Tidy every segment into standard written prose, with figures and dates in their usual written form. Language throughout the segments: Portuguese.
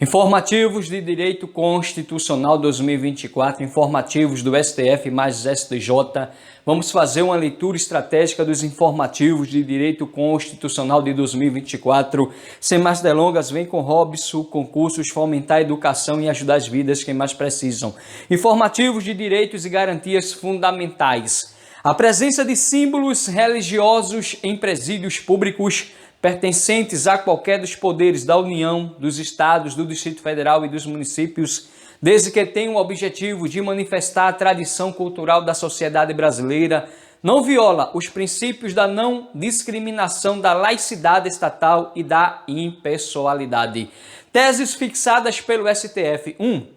Informativos de Direito Constitucional 2024, informativos do STF mais STJ. Vamos fazer uma leitura estratégica dos informativos de Direito Constitucional de 2024. Sem mais delongas, vem com Robson, concursos, fomentar a educação e ajudar as vidas que mais precisam. Informativos de Direitos e Garantias Fundamentais. A presença de símbolos religiosos em presídios públicos pertencentes a qualquer dos poderes da União, dos Estados, do Distrito Federal e dos municípios, desde que tenham o objetivo de manifestar a tradição cultural da sociedade brasileira, não viola os princípios da não discriminação, da laicidade estatal e da impessoalidade. Teses fixadas pelo STF. 1.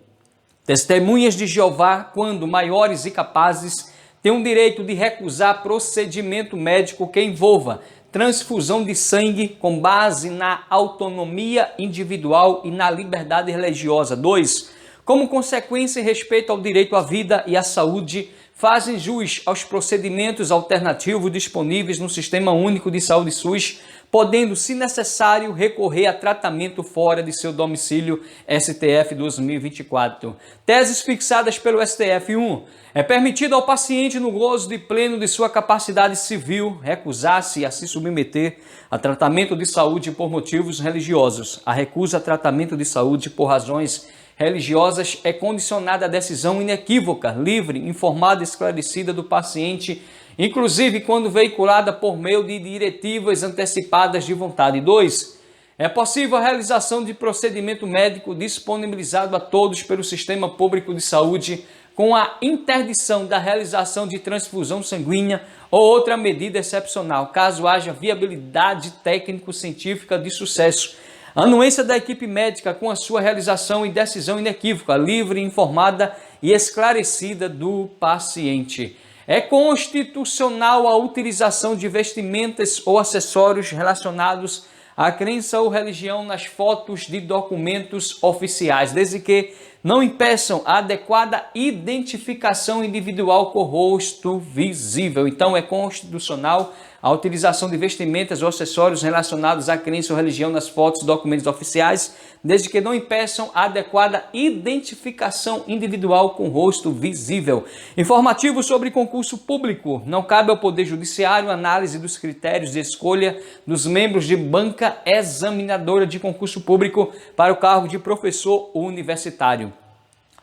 Testemunhas de Jeová, quando maiores e capazes, têm o direito de recusar procedimento médico que envolva transfusão de sangue com base na autonomia individual e na liberdade religiosa. 2. Como consequência e respeito ao direito à vida e à saúde, fazem jus aos procedimentos alternativos disponíveis no Sistema Único de Saúde SUS, podendo, se necessário, recorrer a tratamento fora de seu domicílio. STF 2024. Teses fixadas pelo STF. 1. É permitido ao paciente, no gozo de pleno de sua capacidade civil, recusar-se a se submeter a tratamento de saúde por motivos religiosos. A recusa a tratamento de saúde por razões religiosas é condicionada à decisão inequívoca, livre, informada e esclarecida do paciente, inclusive quando veiculada por meio de diretivas antecipadas de vontade. 2. É possível a realização de procedimento médico disponibilizado a todos pelo Sistema Público de Saúde, com a interdição da realização de transfusão sanguínea ou outra medida excepcional, caso haja viabilidade técnico-científica de sucesso. Anuência da equipe médica com a sua realização e decisão inequívoca, livre, informada e esclarecida do paciente. É constitucional a utilização de vestimentas ou acessórios relacionados à crença ou religião nas fotos de documentos oficiais, desde que não impeçam a adequada identificação individual com o rosto visível. Então, é constitucional a utilização de vestimentas ou acessórios relacionados à crença ou religião nas fotos e documentos oficiais, desde que não impeçam a adequada identificação individual com o rosto visível. Informativo sobre concurso público. Não cabe ao Poder Judiciário análise dos critérios de escolha dos membros de banca examinadora de concurso público para o cargo de professor universitário.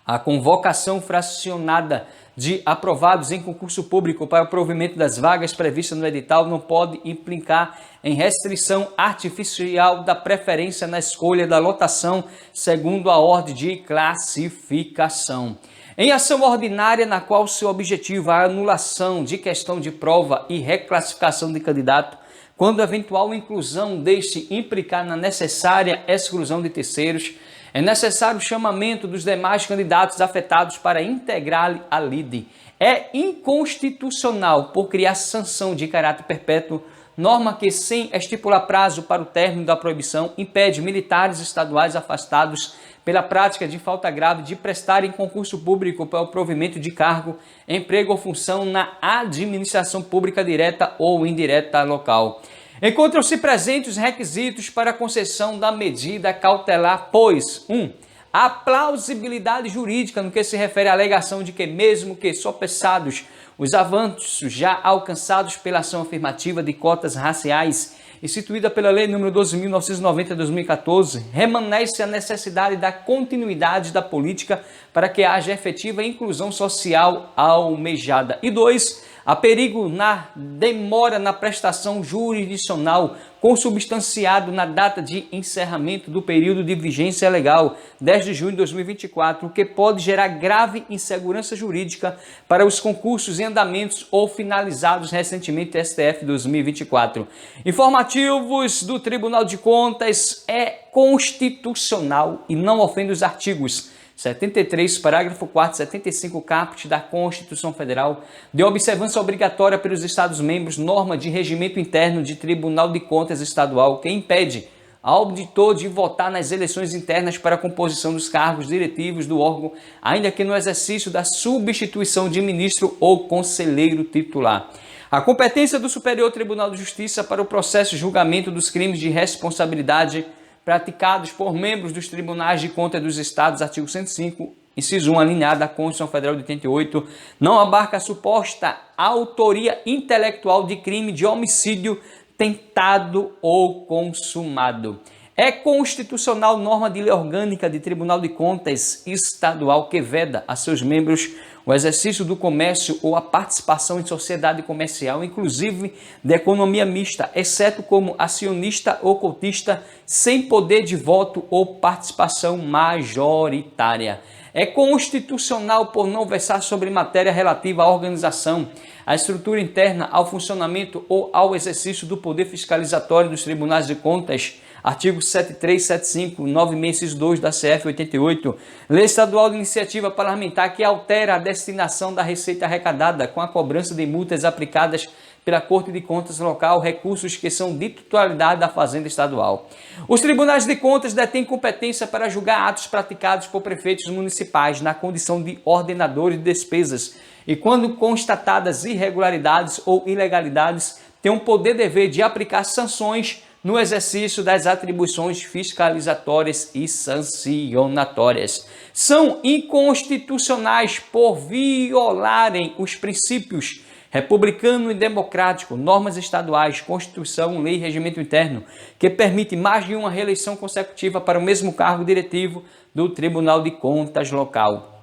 A convocação fracionada de aprovados em concurso público para o provimento das vagas previstas no edital não pode implicar em restrição artificial da preferência na escolha da lotação segundo a ordem de classificação. Em ação ordinária na qual seu objetivo é a anulação de questão de prova e reclassificação de candidato, quando eventual inclusão deste implicar na necessária exclusão de terceiros, é necessário o chamamento dos demais candidatos afetados para integrar a lide. É inconstitucional por criar sanção de caráter perpétuo, norma que, sem estipular prazo para o término da proibição, impede militares estaduais afastados pela prática de falta grave de prestarem concurso público para o provimento de cargo, emprego ou função na administração pública direta ou indireta local. Encontram-se presentes os requisitos para a concessão da medida cautelar, pois 1. A plausibilidade jurídica no que se refere à alegação de que, mesmo que sopessados os avanços já alcançados pela ação afirmativa de cotas raciais, instituída pela Lei nº 12.990 de 2014, remanesce a necessidade da continuidade da política para que haja efetiva inclusão social almejada. E 2. Há perigo na demora na prestação jurisdicional consubstanciado na data de encerramento do período de vigência legal, 10 de junho de 2024, o que pode gerar grave insegurança jurídica para os concursos em andamentos ou finalizados recentemente STF 2024. Informativos do Tribunal de Contas é constitucional e não ofende os artigos 73, parágrafo 4º, 75 caput da Constituição Federal, de observância obrigatória pelos Estados-membros, norma de regimento interno de Tribunal de Contas Estadual, que impede ao auditor de votar nas eleições internas para a composição dos cargos diretivos do órgão, ainda que no exercício da substituição de ministro ou conselheiro titular. A competência do Superior Tribunal de Justiça para o processo de julgamento dos crimes de responsabilidade praticados por membros dos Tribunais de Contas dos Estados, artigo 105, inciso 1, alineado da Constituição Federal de 88, não abarca a suposta autoria intelectual de crime de homicídio tentado ou consumado. É constitucional norma de lei orgânica de Tribunal de Contas Estadual que veda a seus membros o exercício do comércio ou a participação em sociedade comercial, inclusive de economia mista, exceto como acionista ou cotista, sem poder de voto ou participação majoritária. É constitucional por não versar sobre matéria relativa à organização, à estrutura interna, ao funcionamento ou ao exercício do poder fiscalizatório dos tribunais de contas, artigo 73, 75, 96, 2 da CF 88, lei estadual de iniciativa parlamentar que altera a destinação da receita arrecadada com a cobrança de multas aplicadas pela Corte de Contas local, recursos que são de titularidade da Fazenda Estadual. Os tribunais de contas detêm competência para julgar atos praticados por prefeitos municipais na condição de ordenadores de despesas e, quando constatadas irregularidades ou ilegalidades, têm o poder dever de aplicar sanções no exercício das atribuições fiscalizatórias e sancionatórias. São inconstitucionais por violarem os princípios republicano e democrático, normas estaduais, Constituição, lei e regimento interno, que permite mais de uma reeleição consecutiva para o mesmo cargo diretivo do Tribunal de Contas local.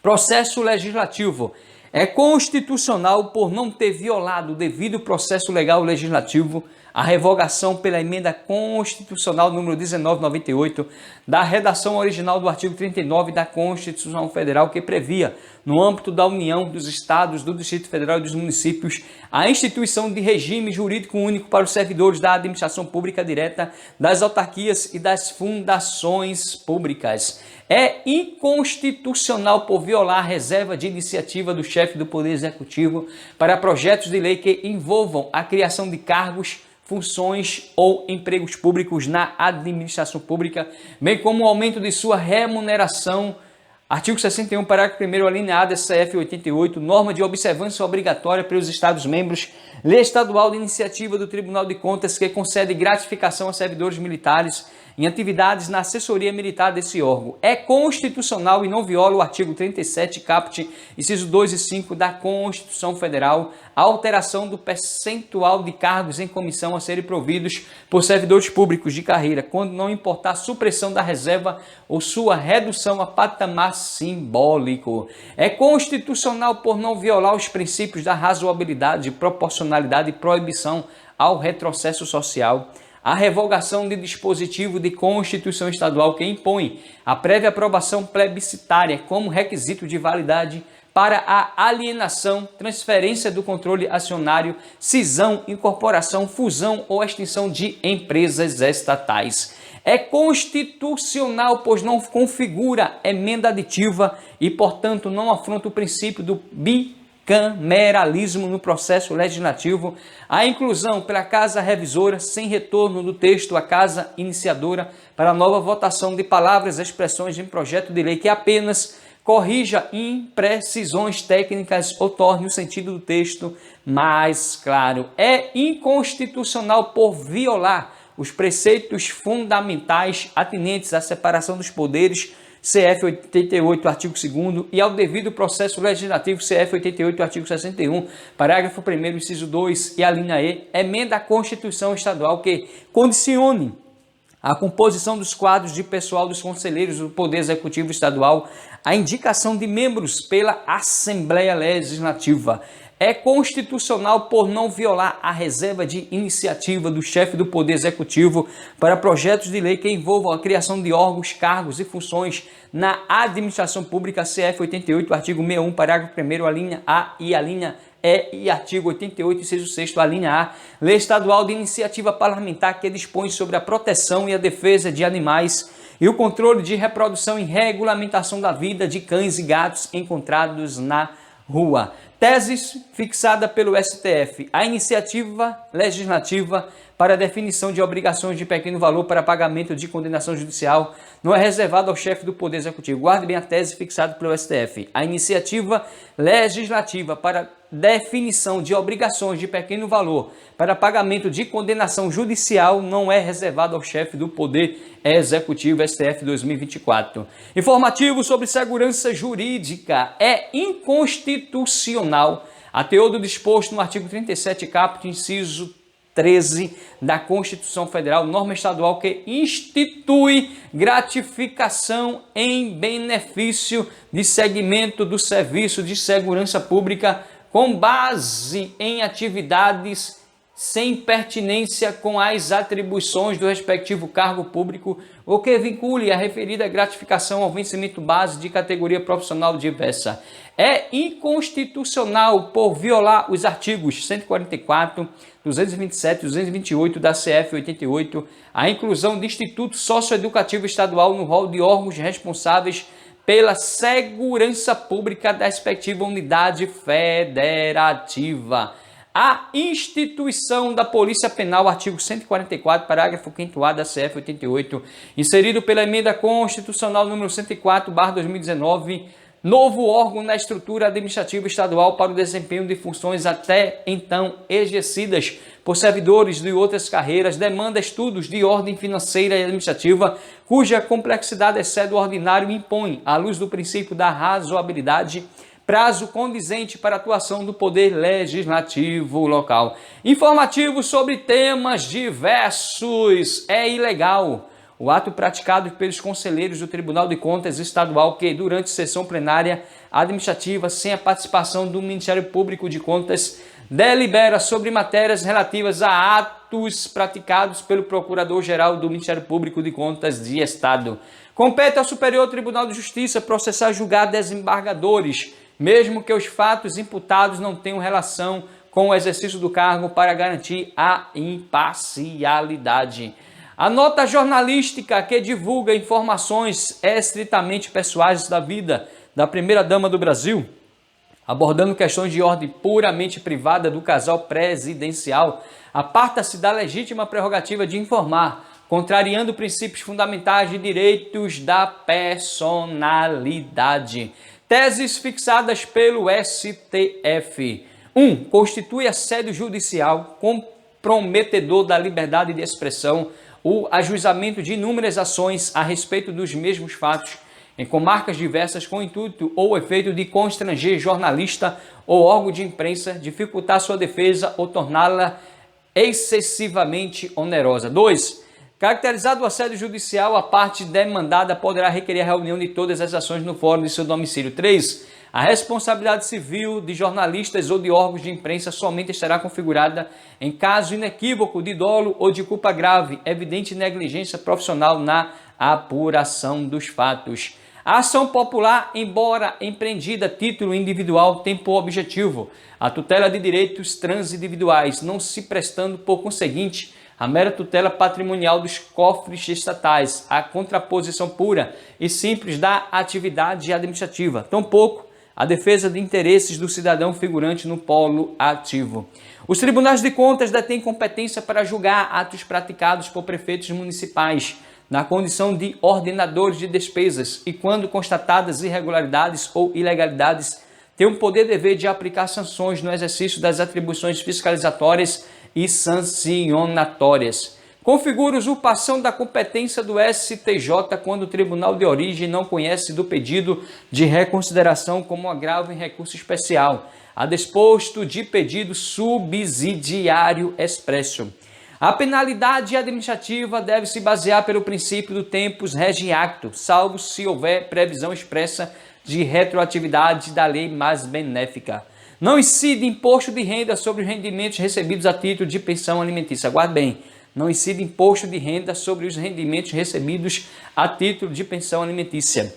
Processo legislativo. É constitucional por não ter violado o devido processo legal legislativo a revogação pela emenda constitucional número 1998 da redação original do artigo 39 da Constituição Federal, que previa, no âmbito da União, dos Estados, do Distrito Federal e dos municípios, a instituição de regime jurídico único para os servidores da administração pública direta, das autarquias e das fundações públicas. É inconstitucional por violar a reserva de iniciativa do chefe do Poder Executivo para projetos de lei que envolvam a criação de cargos, funções ou empregos públicos na administração pública, bem como o aumento de sua remuneração. Artigo 61, parágrafo 1º, alineado SCF 88, norma de observância obrigatória pelos Estados-membros, lei estadual de iniciativa do Tribunal de Contas que concede gratificação a servidores militares em atividades na assessoria militar desse órgão. É constitucional e não viola o artigo 37, caput, inciso 2 e 5 da Constituição Federal, a alteração do percentual de cargos em comissão a serem providos por servidores públicos de carreira, quando não importar a supressão da reserva ou sua redução a patamar simbólico. É constitucional por não violar os princípios da razoabilidade, proporcionalidade e proibição ao retrocesso social. A revogação de dispositivo de Constituição Estadual que impõe a prévia aprovação plebiscitária como requisito de validade para a alienação, transferência do controle acionário, cisão, incorporação, fusão ou extinção de empresas estatais. É constitucional, pois não configura emenda aditiva e, portanto, não afronta o princípio do bicameralismo no processo legislativo, a inclusão pela Casa Revisora, sem retorno do texto à Casa Iniciadora, para nova votação de palavras e expressões de um projeto de lei que apenas corrija imprecisões técnicas ou torne o sentido do texto mais claro. É inconstitucional por violar os preceitos fundamentais atinentes à separação dos poderes, CF 88, artigo 2º, e ao devido processo legislativo, CF 88, artigo 61, parágrafo 1º, inciso 2 e a linha E, emenda à Constituição Estadual que condicione a composição dos quadros de pessoal dos conselheiros do Poder Executivo Estadual à indicação de membros pela Assembleia Legislativa. É constitucional por não violar a reserva de iniciativa do chefe do Poder Executivo para projetos de lei que envolvam a criação de órgãos, cargos e funções na administração pública, CF 88, artigo 61, parágrafo 1º, a linha A e a linha E e artigo 88, inciso 6º, a linha A, lei estadual de iniciativa parlamentar que dispõe sobre a proteção e a defesa de animais e o controle de reprodução e regulamentação da vida de cães e gatos encontrados na rua. Teses fixada pelo STF. A iniciativa legislativa para a definição de obrigações de pequeno valor para pagamento de condenação judicial não é reservada ao chefe do Poder Executivo. Guarde bem a tese fixada pelo STF. A iniciativa legislativa para definição de obrigações de pequeno valor para pagamento de condenação judicial não é reservado ao chefe do Poder Executivo, STF 2024. Informativo sobre segurança jurídica. É inconstitucional a teor do disposto no artigo 37, caput, inciso 13 da Constituição Federal, norma estadual que institui gratificação em benefício de segmento do serviço de segurança pública com base em atividades sem pertinência com as atribuições do respectivo cargo público ou que vincule a referida gratificação ao vencimento base de categoria profissional diversa. É inconstitucional por violar os artigos 144, 227 e 228 da CF 88, a inclusão de Instituto Socioeducativo Estadual no rol de órgãos responsáveis pela segurança pública da respectiva unidade federativa. A instituição da Polícia Penal, artigo 144, parágrafo 5º-A da CF 88, inserido pela Emenda Constitucional número 104/2019, novo órgão na estrutura administrativa estadual para o desempenho de funções até então exercidas por servidores de outras carreiras, demanda estudos de ordem financeira e administrativa, cuja complexidade excede o ordinário e impõe, à luz do princípio da razoabilidade, prazo condizente para a atuação do Poder Legislativo local. Informativo sobre temas diversos. É ilegal o ato praticado pelos conselheiros do Tribunal de Contas Estadual que, durante sessão plenária administrativa, sem a participação do Ministério Público de Contas, delibera sobre matérias relativas a atos praticados pelo Procurador-Geral do Ministério Público de Contas de Estado. Compete ao Superior Tribunal de Justiça processar e julgar desembargadores, mesmo que os fatos imputados não tenham relação com o exercício do cargo, para garantir a imparcialidade. A nota jornalística que divulga informações estritamente pessoais da vida da primeira-dama do Brasil, abordando questões de ordem puramente privada do casal presidencial, aparta-se da legítima prerrogativa de informar, contrariando princípios fundamentais de direitos da personalidade. Teses fixadas pelo STF. 1. Constitui assédio judicial comprometedor da liberdade de expressão o ajuizamento de inúmeras ações a respeito dos mesmos fatos em comarcas diversas com o intuito ou efeito de constranger jornalista ou órgão de imprensa, dificultar sua defesa ou torná-la excessivamente onerosa. 2. Caracterizado o assédio judicial, a parte demandada poderá requerer a reunião de todas as ações no fórum de seu domicílio. 3. A responsabilidade civil de jornalistas ou de órgãos de imprensa somente estará configurada em caso inequívoco de dolo ou de culpa grave, evidente negligência profissional na apuração dos fatos. A ação popular, embora empreendida a título individual, tem por objetivo a tutela de direitos transindividuais, não se prestando, por conseguinte, a mera tutela patrimonial dos cofres estatais, a contraposição pura e simples da atividade administrativa, tampouco a defesa de interesses do cidadão figurante no polo ativo. Os tribunais de contas detêm competência para julgar atos praticados por prefeitos municipais, na condição de ordenadores de despesas e, quando constatadas irregularidades ou ilegalidades, têm o poder e dever de aplicar sanções no exercício das atribuições fiscalizatórias e sancionatórias. Configura usurpação da competência do STJ quando o tribunal de origem não conhece do pedido de reconsideração como agravo em recurso especial, a desposto de pedido subsidiário expresso. A penalidade administrativa deve se basear pelo princípio do tempus regi acto, salvo se houver previsão expressa de retroatividade da lei mais benéfica. Não incide imposto de renda sobre os rendimentos recebidos a título de pensão alimentícia. Aguarde bem, não incide imposto de renda sobre os rendimentos recebidos a título de pensão alimentícia.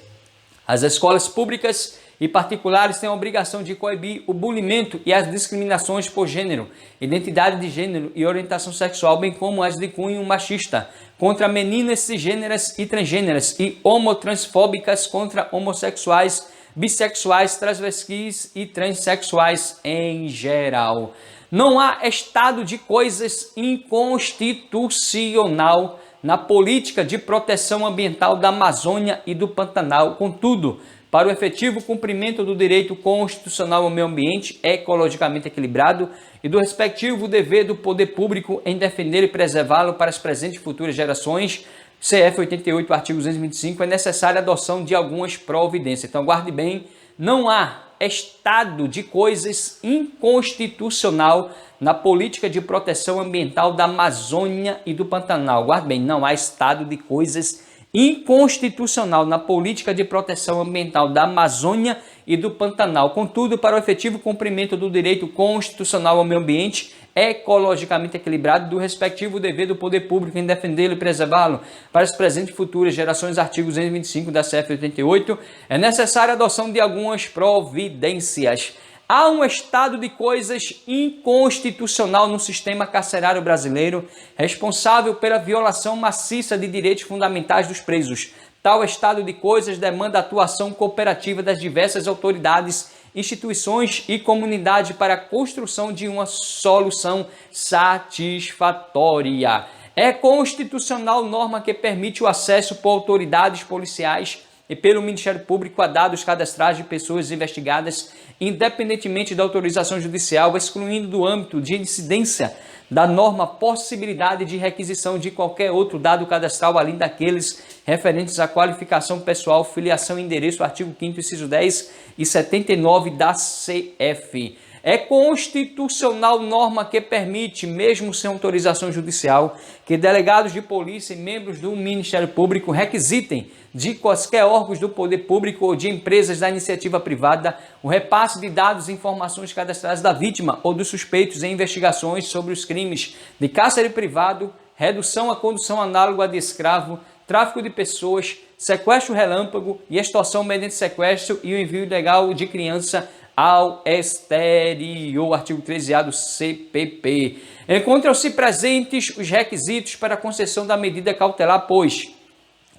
As escolas públicas e particulares têm a obrigação de coibir o bulimento e as discriminações por gênero, identidade de gênero e orientação sexual, bem como as de cunho machista, contra meninas cisgêneras e transgêneras e homotransfóbicas contra homossexuais, bissexuais, transvestis e transexuais em geral. Não há estado de coisas inconstitucional na política de proteção ambiental da Amazônia e do Pantanal. Contudo, para o efetivo cumprimento do direito constitucional ao meio ambiente ecologicamente equilibrado e do respectivo dever do poder público em defender e preservá-lo para as presentes e futuras gerações, CF 88, artigo 225, é necessária a adoção de algumas providências. Então, guarde bem, não há estado de coisas inconstitucional na política de proteção ambiental da Amazônia e do Pantanal. Guarde bem, não há estado de coisas inconstitucional na política de proteção ambiental da Amazônia e do Pantanal. Contudo, para o efetivo cumprimento do direito constitucional ao meio ambiente ecologicamente equilibrado do respectivo dever do poder público em defendê-lo e preservá-lo para as presentes e futuras gerações, artigo 225 da CF 88, é necessária a adoção de algumas providências. Há um estado de coisas inconstitucional no sistema carcerário brasileiro, responsável pela violação maciça de direitos fundamentais dos presos. Tal estado de coisas demanda a atuação cooperativa das diversas autoridades, instituições e comunidade para a construção de uma solução satisfatória. É constitucional norma que permite o acesso por autoridades policiais e pelo Ministério Público a dados cadastrais de pessoas investigadas, independentemente da autorização judicial, excluindo do âmbito de incidência da norma a possibilidade de requisição de qualquer outro dado cadastral, além daqueles referentes à qualificação pessoal, filiação e endereço, artigo 5º, inciso 10 e 79 da CF. É constitucional norma que permite, mesmo sem autorização judicial, que delegados de polícia e membros do Ministério Público requisitem de quaisquer órgãos do poder público ou de empresas da iniciativa privada o repasse de dados e informações cadastrais da vítima ou dos suspeitos em investigações sobre os crimes de cárcere privado, redução à condução análoga de escravo, tráfico de pessoas, sequestro relâmpago e extorsão mediante sequestro e o envio ilegal de criança ao exterior, artigo 13A do CPP. Encontram-se presentes os requisitos para a concessão da medida cautelar, pois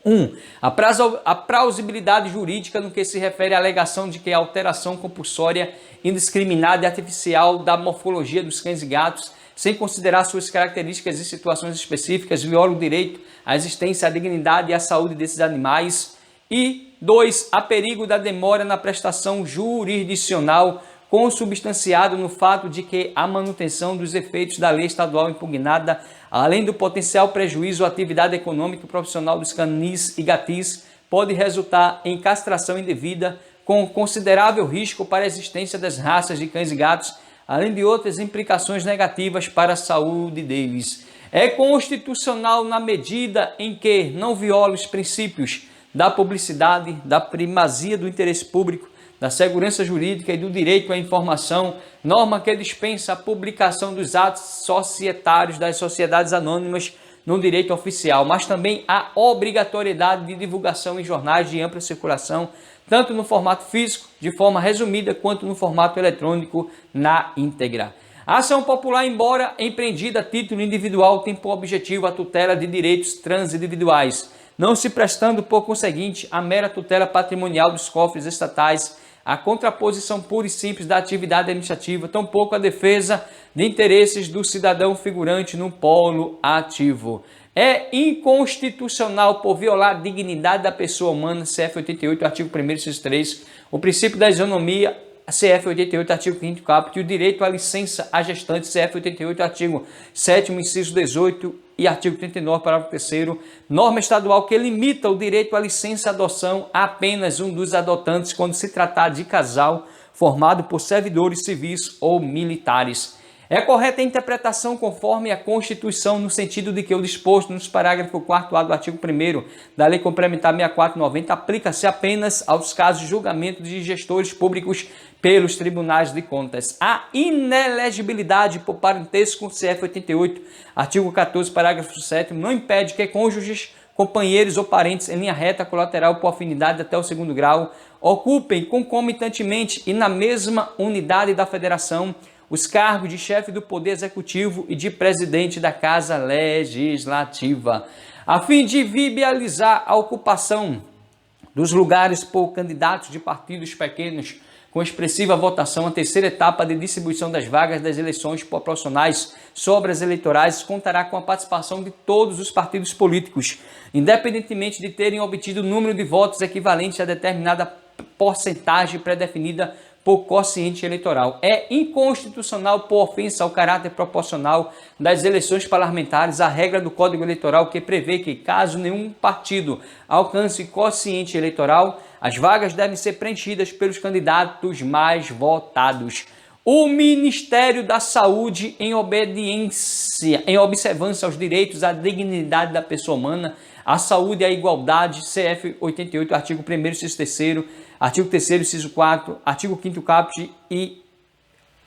1. A plausibilidade jurídica no que se refere à alegação de que a alteração compulsória, indiscriminada e artificial da morfologia dos cães e gatos, sem considerar suas características e situações específicas, viola o direito à existência, à dignidade e à saúde desses animais. E 2. A perigo da demora na prestação jurisdicional, consubstanciado no fato de que a manutenção dos efeitos da lei estadual impugnada, além do potencial prejuízo à atividade econômica e profissional dos canis e gatis, pode resultar em castração indevida, com considerável risco para a existência das raças de cães e gatos, além de outras implicações negativas para a saúde deles. É constitucional na medida em que não viola os princípios da publicidade, da primazia do interesse público, da segurança jurídica e do direito à informação, norma que dispensa a publicação dos atos societários das sociedades anônimas no direito oficial, mas também a obrigatoriedade de divulgação em jornais de ampla circulação, tanto no formato físico, de forma resumida, quanto no formato eletrônico, na íntegra. A ação popular, embora empreendida a título individual, tem por objetivo a tutela de direitos transindividuais, não se prestando, por conseguinte, a mera tutela patrimonial dos cofres estatais, a contraposição pura e simples da atividade administrativa, tampouco a defesa de interesses do cidadão figurante no polo ativo. É inconstitucional por violar a dignidade da pessoa humana, CF 88, artigo 1º, inciso 3, o princípio da isonomia, CF 88, artigo 5º caput, e o direito à licença à gestante, CF 88, artigo 7º, inciso 18 e artigo 39, parágrafo 3º, norma estadual que limita o direito à licença à adoção a apenas um dos adotantes quando se tratar de casal formado por servidores civis ou militares. É correta a interpretação conforme a Constituição no sentido de que o disposto nos parágrafo 4º do artigo 1º da Lei Complementar 64/90 aplica-se apenas aos casos de julgamento de gestores públicos pelos tribunais de contas. A inelegibilidade por parentesco, CF 88, artigo 14, parágrafo 7º, não impede que cônjuges, companheiros ou parentes em linha reta colateral por afinidade até o 2º grau ocupem concomitantemente e na mesma unidade da federação os cargos de chefe do Poder Executivo e de presidente da Casa Legislativa, a fim de viabilizar a ocupação dos lugares por candidatos de partidos pequenos com expressiva votação, a terceira etapa de distribuição das vagas das eleições proporcionais sobre as eleitorais contará com a participação de todos os partidos políticos, independentemente de terem obtido o número de votos equivalente a determinada porcentagem pré-definida por quociente eleitoral. É inconstitucional por ofensa ao caráter proporcional das eleições parlamentares a regra do Código Eleitoral que prevê que, caso nenhum partido alcance quociente eleitoral, as vagas devem ser preenchidas pelos candidatos mais votados. O Ministério da Saúde, em observância aos direitos à dignidade da pessoa humana, à saúde e à igualdade, CF 88, artigo 1º, inciso 3º, artigo 3º, inciso 4, artigo 5º caput e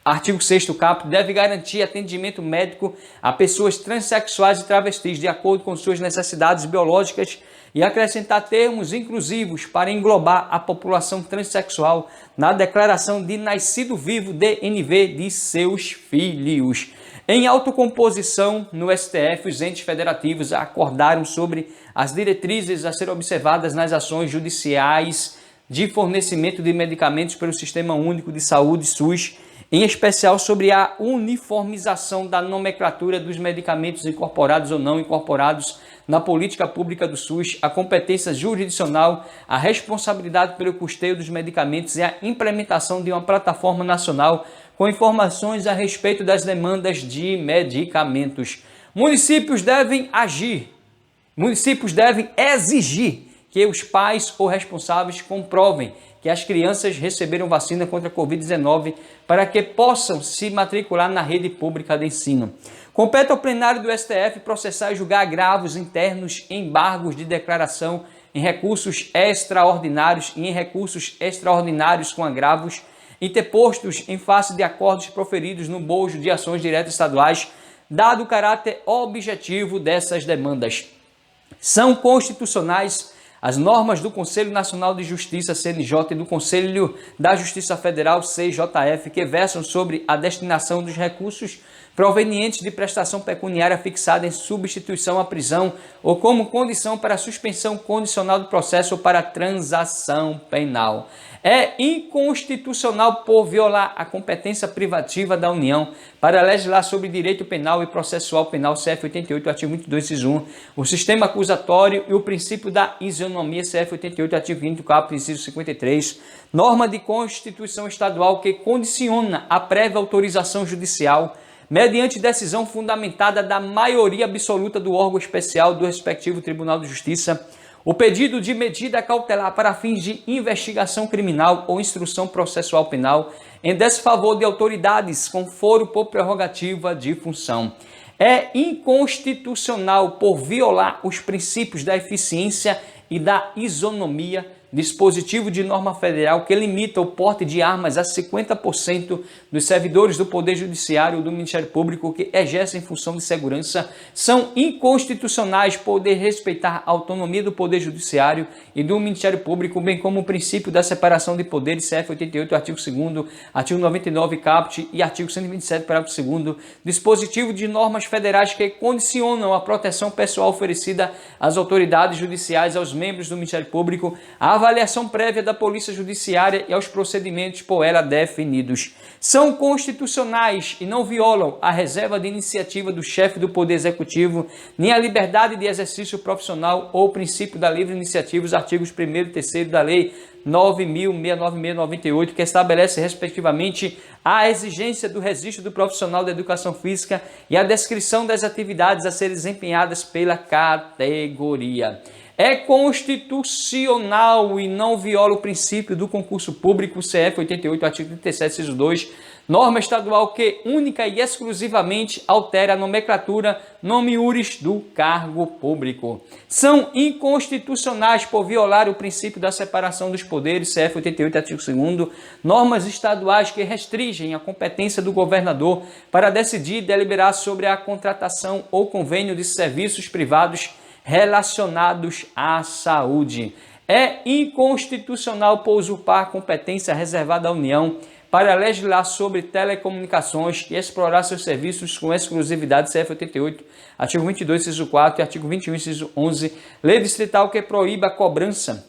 artigo 6º caput, deve garantir atendimento médico a pessoas transexuais e travestis, de acordo com suas necessidades biológicas, e acrescentar termos inclusivos para englobar a população transexual na declaração de nascido vivo DNV de seus filhos. Em autocomposição, no STF, os entes federativos acordaram sobre as diretrizes a serem observadas nas ações judiciais de fornecimento de medicamentos pelo Sistema Único de Saúde, SUS, em especial sobre a uniformização da nomenclatura dos medicamentos incorporados ou não incorporados na política pública do SUS, a competência jurisdicional, a responsabilidade pelo custeio dos medicamentos e a implementação de uma plataforma nacional com informações a respeito das demandas de medicamentos. Municípios devem exigir que os pais ou responsáveis comprovem que as crianças receberam vacina contra a Covid-19 para que possam se matricular na rede pública de ensino. Compete ao plenário do STF processar e julgar agravos internos, embargos de declaração em recursos extraordinários e em recursos extraordinários com agravos, interpostos em face de acordos proferidos no bojo de ações diretas estaduais, dado o caráter objetivo dessas demandas. São constitucionais as normas do Conselho Nacional de Justiça, CNJ, e do Conselho da Justiça Federal, CJF, que versam sobre a destinação dos recursos provenientes de prestação pecuniária fixada em substituição à prisão ou como condição para a suspensão condicional do processo ou para a transação penal. É inconstitucional por violar a competência privativa da União para legislar sobre direito penal e processual penal, CF 88, artigo 22, inciso 1, o sistema acusatório e o princípio da isonomia, CF 88, artigo 5º caput, inciso 53, norma de Constituição Estadual que condiciona a prévia autorização judicial mediante decisão fundamentada da maioria absoluta do órgão especial do respectivo Tribunal de Justiça, o pedido de medida cautelar para fins de investigação criminal ou instrução processual penal em desfavor de autoridades com foro por prerrogativa de função. É inconstitucional por violar os princípios da eficiência e da isonomia, dispositivo de norma federal que limita o porte de armas a 50% dos servidores do Poder Judiciário ou do Ministério Público que exercem função de segurança, são inconstitucionais por desrespeitar a autonomia do Poder Judiciário e do Ministério Público, bem como o princípio da separação de poderes, CF 88, artigo 2º, artigo 99, caput e artigo 127, parágrafo 2º, dispositivo de normas federais que condicionam a proteção pessoal oferecida às autoridades judiciais, aos membros do Ministério Público, a avaliação prévia da Polícia Judiciária e aos procedimentos por ela definidos. São constitucionais e não violam a reserva de iniciativa do chefe do Poder Executivo, nem a liberdade de exercício profissional ou o princípio da livre iniciativa, os artigos 1º e 3º da Lei 9.696/98, que estabelece, respectivamente, a exigência do registro do profissional da educação física e a descrição das atividades a serem desempenhadas pela categoria. É constitucional e não viola o princípio do concurso público, CF 88, artigo 37, inciso 2, norma estadual que única e exclusivamente altera a nomenclatura nome iuris do cargo público. São inconstitucionais por violar o princípio da separação dos poderes, CF 88, artigo 2º, normas estaduais que restringem a competência do governador para decidir e deliberar sobre a contratação ou convênio de serviços privados relacionados à saúde. É inconstitucional por usurpar a competência reservada à União para legislar sobre telecomunicações e explorar seus serviços com exclusividade, CF 88, artigo 22, inciso 4 e artigo 21, inciso 11, lei distrital que proíbe a cobrança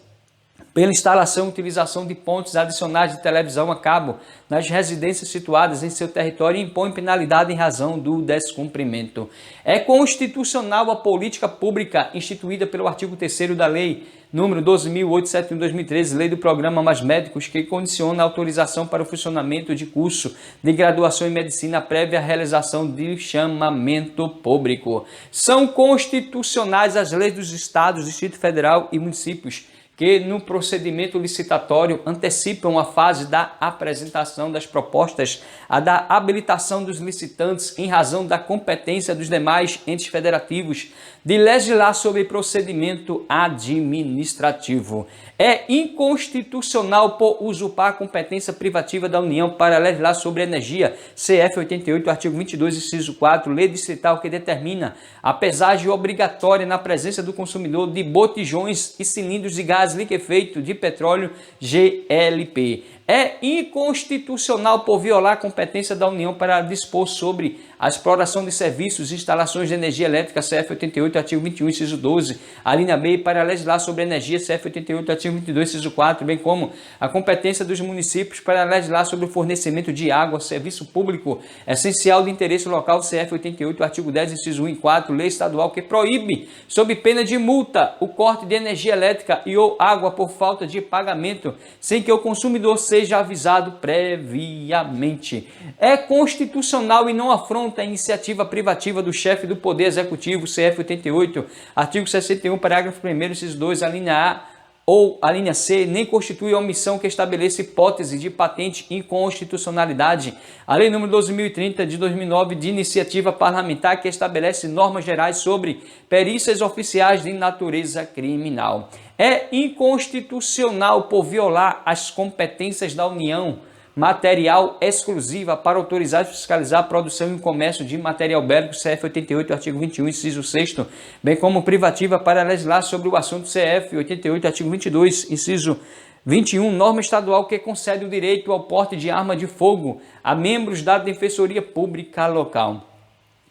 pela instalação e utilização de pontos adicionais de televisão a cabo nas residências situadas em seu território e impõe penalidade em razão do descumprimento. É constitucional a política pública instituída pelo artigo 3º da Lei número 12.871/2013, Lei do Programa Mais Médicos, que condiciona a autorização para o funcionamento de curso de graduação em medicina prévia realização de chamamento público. São constitucionais as leis dos estados, Distrito Federal e municípios, que no procedimento licitatório antecipam a fase da apresentação das propostas, a da habilitação dos licitantes em razão da competência dos demais entes federativos de legislar sobre procedimento administrativo. É inconstitucional por usurpar a competência privativa da União para legislar sobre energia, CF 88, artigo 22, inciso 4, lei distrital que determina a pesagem obrigatória na presença do consumidor de botijões e cilindros de gás liquefeito de petróleo GLP. É inconstitucional por violar a competência da União para dispor sobre a exploração de serviços e instalações de energia elétrica, CF 88, artigo 21, inciso 12, a linha B, para legislar sobre energia, CF 88, artigo 22, inciso 4, bem como a competência dos municípios para legislar sobre o fornecimento de água, serviço público essencial de interesse local, CF 88, artigo 10, inciso 1 e 4, lei estadual que proíbe, sob pena de multa, o corte de energia elétrica e ou água por falta de pagamento, sem que o consumidor seja avisado previamente. É constitucional e não afronta a iniciativa privativa do chefe do Poder Executivo, CF 88, artigo 61, parágrafo 1º, inciso 2, a linha A ou a linha C, nem constitui a omissão que estabeleça hipótese de patente inconstitucionalidade. A Lei nº 12.030 de 2009 de iniciativa parlamentar que estabelece normas gerais sobre perícias oficiais de natureza criminal. É inconstitucional por violar as competências da União material exclusiva para autorizar e fiscalizar a produção e o comércio de material bélico, CF 88, artigo 21, inciso 6º, bem como privativa para legislar sobre o assunto, CF 88, artigo 22, inciso 21, norma estadual que concede o direito ao porte de arma de fogo a membros da Defensoria Pública Local.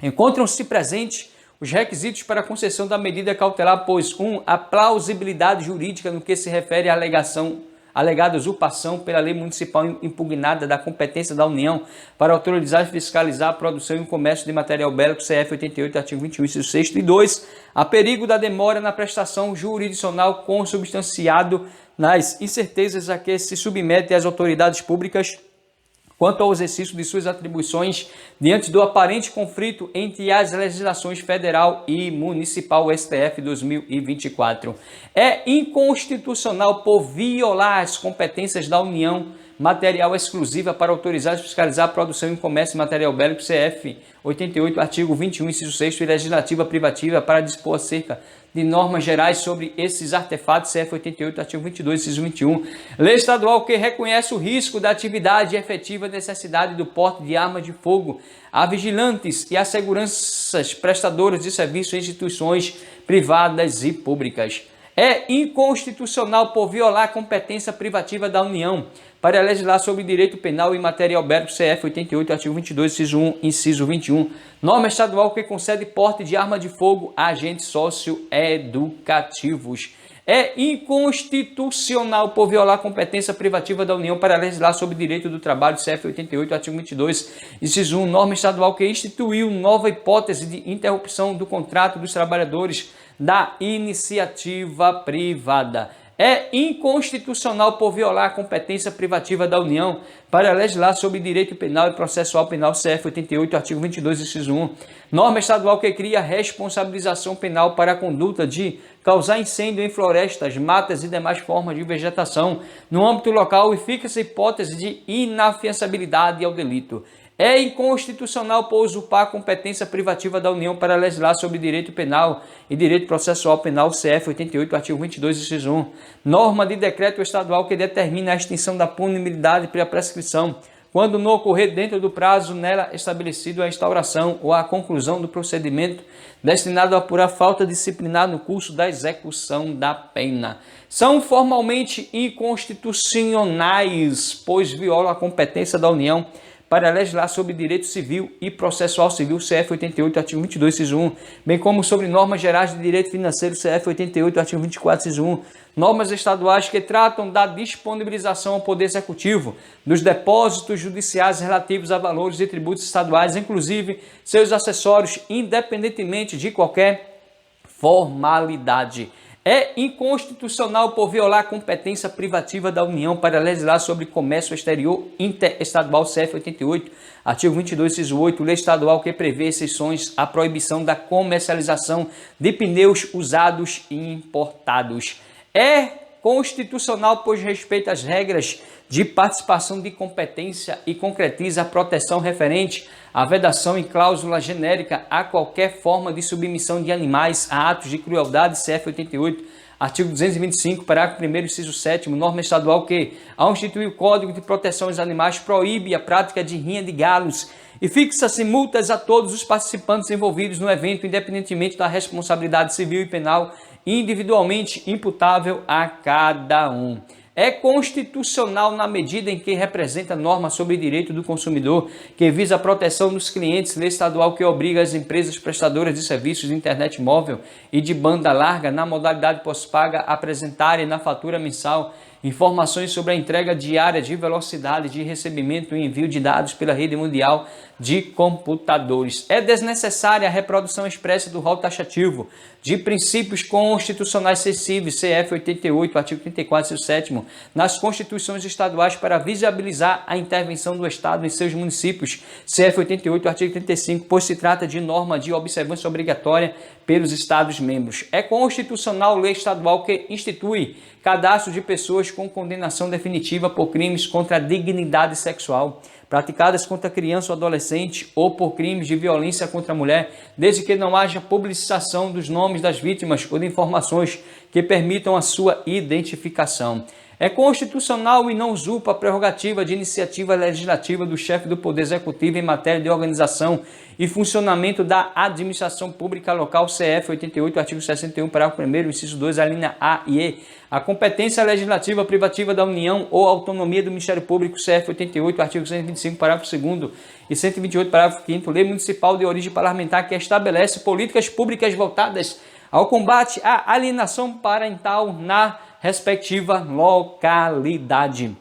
Encontram-se presentes os requisitos para a concessão da medida cautelar, pois 1. A plausibilidade jurídica no que se refere à alegada usurpação pela lei municipal impugnada da competência da União para autorizar e fiscalizar a produção e o comércio de material bélico, CF 88, artigo 21, inciso 6º, e 2. A perigo da demora na prestação jurisdicional consubstanciado nas incertezas a que se submetem as autoridades públicas quanto ao exercício de suas atribuições diante do aparente conflito entre as legislações federal e municipal, STF 2024. É inconstitucional por violar as competências da União material exclusiva para autorizar e fiscalizar a produção e o comércio de material bélico, CF 88, artigo 21, inciso 6º, e legislativa privativa para dispor acerca de normas gerais sobre esses artefatos, CF 88, artigo 22, inciso 21. Lei estadual que reconhece o risco da atividade e efetiva necessidade do porte de arma de fogo a vigilantes e a seguranças prestadoras de serviços em instituições privadas e públicas. É inconstitucional por violar a competência privativa da União para legislar sobre direito penal e material bélico, CF 88, artigo 22, inciso 1, inciso 21. Norma estadual que concede porte de arma de fogo a agentes socioeducativos. É inconstitucional por violar a competência privativa da União para legislar sobre direito do trabalho, CF 88, artigo 22, inciso 1. Norma estadual que instituiu nova hipótese de interrupção do contrato dos trabalhadores da iniciativa privada. É inconstitucional por violar a competência privativa da União para legislar sobre direito penal e processual penal, CF 88, artigo 22, inciso 1. Norma estadual que cria responsabilização penal para a conduta de causar incêndio em florestas, matas e demais formas de vegetação no âmbito local e fixa-se hipótese de inafiançabilidade ao delito. É inconstitucional por usurpar a competência privativa da União para legislar sobre direito penal e direito processual penal, CF 88, artigo 22, inciso 1. Norma de decreto estadual que determina a extinção da punibilidade pela prescrição, quando não ocorrer dentro do prazo nela estabelecido a instauração ou a conclusão do procedimento destinado a apurar falta disciplinar no curso da execução da pena. São formalmente inconstitucionais, pois violam a competência da União para legislar sobre direito civil e processual civil, CF 88, artigo 22, inciso 1, bem como sobre normas gerais de direito financeiro, CF 88, artigo 24, inciso 1, normas estaduais que tratam da disponibilização ao Poder Executivo dos depósitos judiciais relativos a valores e tributos estaduais, inclusive seus acessórios, independentemente de qualquer formalidade. É inconstitucional por violar a competência privativa da União para legislar sobre comércio exterior interestadual, CF 88, artigo 22, inciso 8, lei estadual que prevê exceções à proibição da comercialização de pneus usados e importados. É constitucional pois respeita as regras de participação de competência e concretiza a proteção referente à vedação e cláusula genérica a qualquer forma de submissão de animais a atos de crueldade, CF 88, artigo 225, parágrafo 1º, inciso 7º, norma estadual que, ao instituir o Código de Proteção aos Animais, proíbe a prática de rinha de galos e fixa-se multas a todos os participantes envolvidos no evento, independentemente da responsabilidade civil e penal individualmente imputável a cada um. É constitucional na medida em que representa norma sobre direito do consumidor, que visa a proteção dos clientes, lei estadual que obriga as empresas prestadoras de serviços de internet móvel e de banda larga na modalidade pós-paga a apresentarem na fatura mensal informações sobre a entrega diária de velocidade de recebimento e envio de dados pela rede mundial de computadores. É desnecessária a reprodução expressa do rol taxativo de princípios constitucionais sensíveis, CF 88, artigo 34, inciso 7º, nas constituições estaduais para visibilizar a intervenção do Estado em seus municípios, CF 88, artigo 35, pois se trata de norma de observância obrigatória pelos Estados-membros. É constitucional lei estadual que institui cadastro de pessoas com condenação definitiva por crimes contra a dignidade sexual, praticadas contra criança ou adolescente ou por crimes de violência contra a mulher, desde que não haja publicização dos nomes das vítimas ou de informações que permitam a sua identificação. É constitucional e não usurpa a prerrogativa de iniciativa legislativa do chefe do Poder Executivo em matéria de organização e funcionamento da administração pública local, CF 88, artigo 61, parágrafo 1º, inciso 2, a linha A e E. A competência legislativa privativa da União ou a autonomia do Ministério Público, CF 88, artigo 125, parágrafo 2º e 128, parágrafo 5º, lei municipal de origem parlamentar que estabelece políticas públicas voltadas ao combate à alienação parental na respectiva localidade.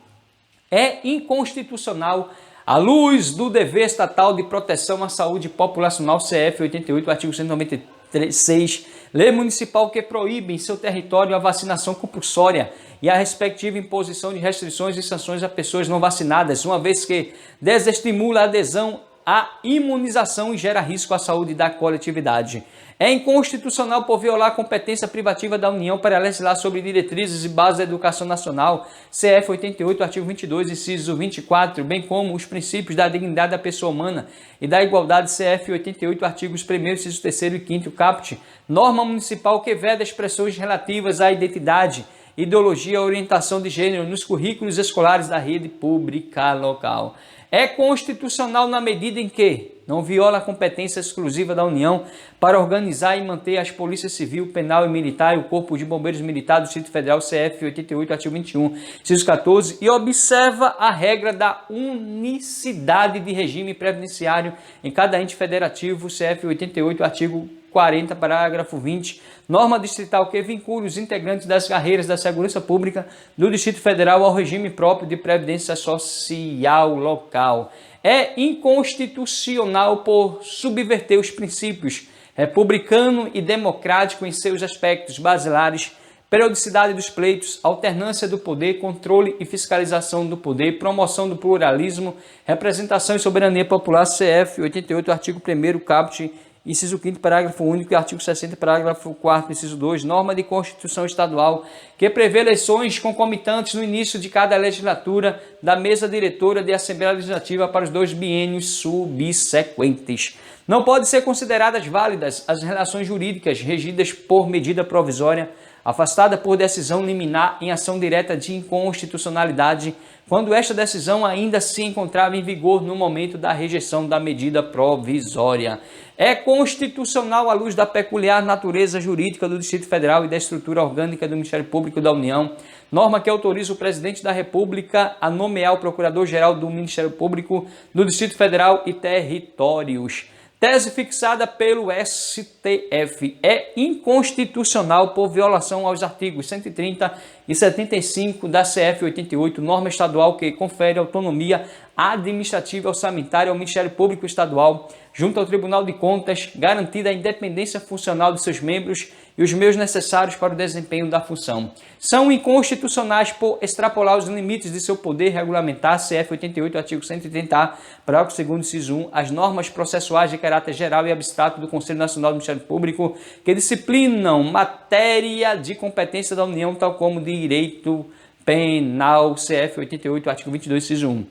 É inconstitucional à luz do dever estatal de proteção à saúde populacional, CF 88, artigo 196, lei municipal que proíbe em seu território a vacinação compulsória e a respectiva imposição de restrições e sanções a pessoas não vacinadas, uma vez que desestimula a adesão à imunização e gera risco à saúde da coletividade. É inconstitucional por violar a competência privativa da União para legislar sobre diretrizes e bases da educação nacional, CF 88, artigo 22, inciso 24, bem como os princípios da dignidade da pessoa humana e da igualdade, CF 88, artigos 1º, inciso 3º e 5º, caput, norma municipal que veda expressões relativas à identidade, ideologia e orientação de gênero nos currículos escolares da rede pública local. É constitucional na medida em que não viola a competência exclusiva da União para organizar e manter as polícias civil, penal e militar e o Corpo de Bombeiros Militar do Distrito Federal, CF 88, artigo 21, inciso 14, e observa a regra da unicidade de regime previdenciário em cada ente federativo, CF 88, artigo 40, parágrafo 20, norma distrital que vincula os integrantes das carreiras da segurança pública do Distrito Federal ao regime próprio de previdência social local. É inconstitucional por subverter os princípios republicano e democrático em seus aspectos basilares, periodicidade dos pleitos, alternância do poder, controle e fiscalização do poder, promoção do pluralismo, representação e soberania popular, CF 88, artigo 1º, caput, inciso 5º, parágrafo único e artigo 60, parágrafo 4º, inciso 2, norma de Constituição Estadual, que prevê eleições concomitantes no início de cada legislatura da mesa diretora da Assembleia Legislativa para os 2 biênios subsequentes. Não podem ser consideradas válidas as relações jurídicas regidas por medida provisória afastada por decisão liminar em ação direta de inconstitucionalidade, quando esta decisão ainda se encontrava em vigor no momento da rejeição da medida provisória. É constitucional à luz da peculiar natureza jurídica do Distrito Federal e da estrutura orgânica do Ministério Público da União, norma que autoriza o presidente da República a nomear o Procurador-Geral do Ministério Público do Distrito Federal e territórios. Tese fixada pelo STF é inconstitucional por violação aos artigos 130 e 75 da CF 88, norma estadual que confere autonomia administrativa e orçamentária ao Ministério Público Estadual, junto ao Tribunal de Contas, garantida a independência funcional de seus membros e os meios necessários para o desempenho da função. São inconstitucionais por extrapolar os limites de seu poder regulamentar, CF 88, artigo 130A, parágrafo 2º, inciso 1, as normas processuais de caráter geral e abstrato do Conselho Nacional do Ministério Público que disciplinam matéria de competência da União, tal como direito penal, CF 88, artigo 22, inciso 1.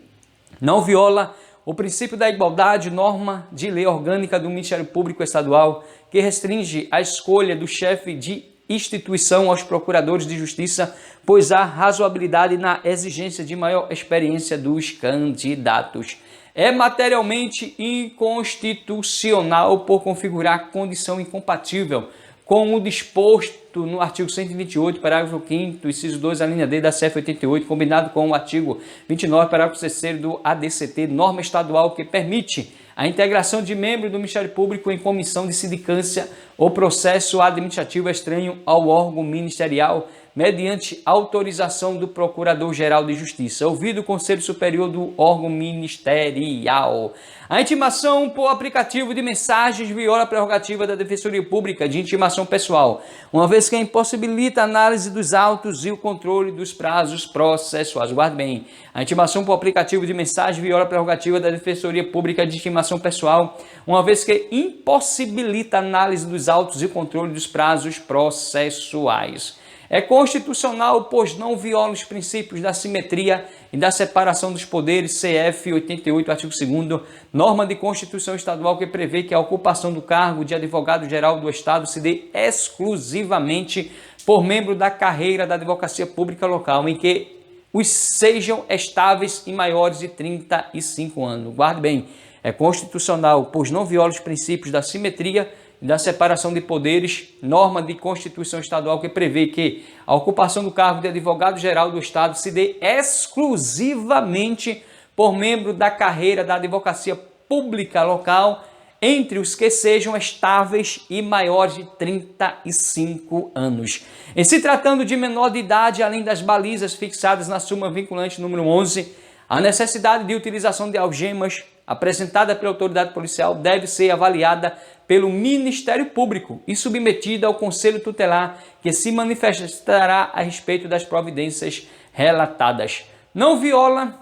Não viola o princípio da igualdade, norma de lei orgânica do Ministério Público Estadual, que restringe a escolha do chefe de instituição aos procuradores de justiça, pois há razoabilidade na exigência de maior experiência dos candidatos. É materialmente inconstitucional por configurar condição incompatível com o disposto no artigo 128, parágrafo 5º, inciso 2, a linha D da CF 88, combinado com o artigo 29, parágrafo 3º do ADCT, norma estadual que permite a integração de membro do Ministério Público em comissão de sindicância ou processo administrativo estranho ao órgão ministerial, mediante autorização do Procurador-Geral de Justiça, ouvido o Conselho Superior do órgão ministerial. A intimação por aplicativo de mensagens viola a prerrogativa da Defensoria Pública de intimação pessoal, uma vez que impossibilita a análise dos autos e o controle dos prazos processuais. Guarde bem, a intimação por aplicativo de mensagem viola a prerrogativa da Defensoria Pública de intimação pessoal, uma vez que impossibilita a análise dos autos e o controle dos prazos processuais. É constitucional, pois não viola os princípios da simetria e da separação dos poderes, CF 88, artigo 2º, norma de Constituição Estadual que prevê que a ocupação do cargo de advogado-geral do Estado se dê exclusivamente por membro da carreira da advocacia pública local, em que os sejam estáveis e maiores de 35 anos. Guarde bem, é constitucional, pois não viola os princípios da simetria da separação de poderes, norma de Constituição Estadual que prevê que a ocupação do cargo de advogado-geral do Estado se dê exclusivamente por membro da carreira da advocacia pública local, entre os que sejam estáveis e maiores de 35 anos. Em se tratando de menor de idade, além das balizas fixadas na súmula vinculante número 11, a necessidade de utilização de algemas apresentada pela autoridade policial deve ser avaliada pelo Ministério Público e submetida ao Conselho Tutelar, que se manifestará a respeito das providências relatadas. Não viola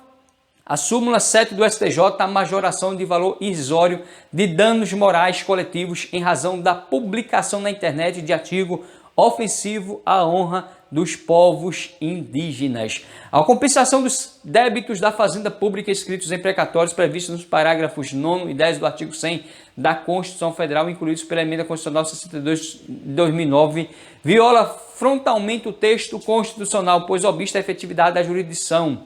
a súmula 7 do STJ a majoração de valor irrisório de danos morais coletivos em razão da publicação na internet de artigo ofensivo à honra dos povos indígenas. A compensação dos débitos da Fazenda Pública escritos em precatórios previstos nos parágrafos 9 e 10 do artigo 100 da Constituição Federal, incluídos pela Emenda Constitucional 62 de 2009, viola frontalmente o texto constitucional, pois obsta a efetividade da jurisdição.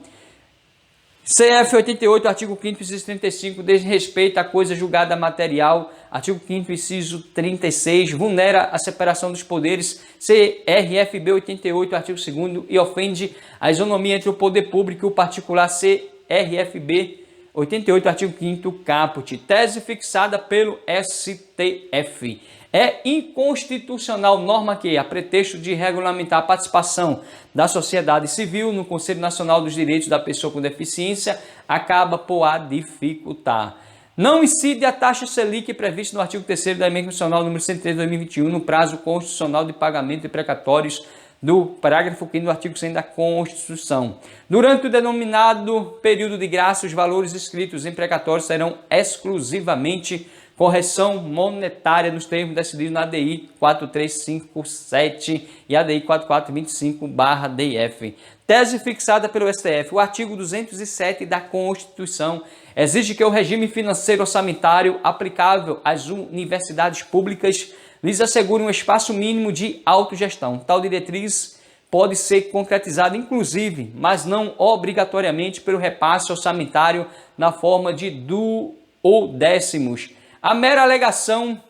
CF 88, artigo 5º, inciso 35, desrespeita a coisa julgada material. Artigo 5º, inciso 36, vulnera a separação dos poderes. CRFB 88, artigo 2º, e ofende a isonomia entre o poder público e o particular. CRFB 88, artigo 5º, caput. Tese fixada pelo STF. É inconstitucional norma que, a pretexto de regulamentar a participação da sociedade civil no Conselho Nacional dos Direitos da Pessoa com Deficiência, acaba por a dificultar. Não incide a taxa Selic prevista no artigo 3º da Emenda Constitucional número 103 de 2021, no prazo constitucional de pagamento de precatórios do parágrafo 5º do artigo 100 da Constituição. Durante o denominado período de graça, os valores escritos em precatórios serão exclusivamente correção monetária nos termos decididos na ADI 4357 e ADI 4425/DF. Tese fixada pelo STF. O artigo 207 da Constituição exige que o regime financeiro orçamentário aplicável às universidades públicas lhes assegure um espaço mínimo de autogestão. Tal diretriz pode ser concretizada, inclusive, mas não obrigatoriamente, pelo repasse orçamentário na forma de duodécimos. A mera alegação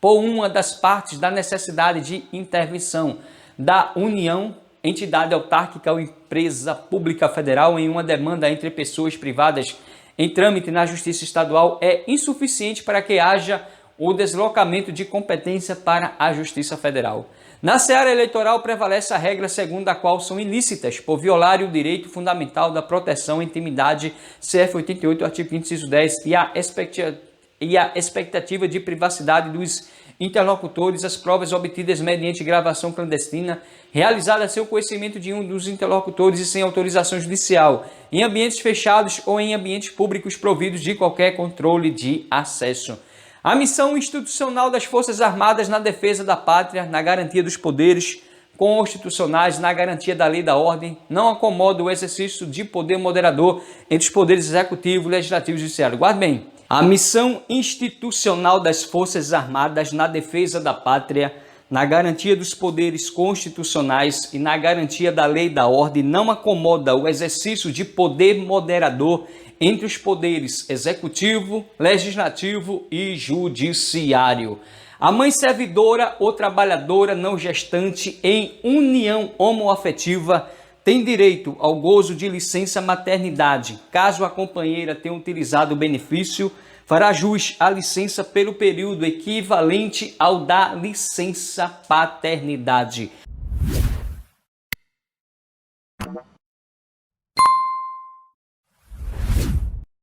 por uma das partes da necessidade de intervenção da União, entidade autárquica ou empresa pública federal em uma demanda entre pessoas privadas em trâmite na Justiça Estadual é insuficiente para que haja o deslocamento de competência para a Justiça Federal. Na seara eleitoral prevalece a regra segundo a qual são ilícitas, por violarem o direito fundamental da proteção à intimidade, CF 88, artigo 5º, inciso 10, e a expectativa de privacidade dos interlocutores, as provas obtidas mediante gravação clandestina, realizada sem o conhecimento de um dos interlocutores e sem autorização judicial, em ambientes fechados ou em ambientes públicos providos de qualquer controle de acesso. A missão institucional das Forças Armadas na defesa da pátria, na garantia dos poderes constitucionais, na garantia da lei e da ordem, não acomoda o exercício de poder moderador entre os poderes executivo, legislativo e judiciário. Guarde bem. A missão institucional das Forças Armadas na defesa da pátria, na garantia dos poderes constitucionais e na garantia da lei e da ordem não acomoda o exercício de poder moderador entre os poderes executivo, legislativo e judiciário. A mãe servidora ou trabalhadora não gestante em união homoafetiva tem direito ao gozo de licença maternidade. Caso a companheira tenha utilizado o benefício, fará jus à licença pelo período equivalente ao da licença paternidade.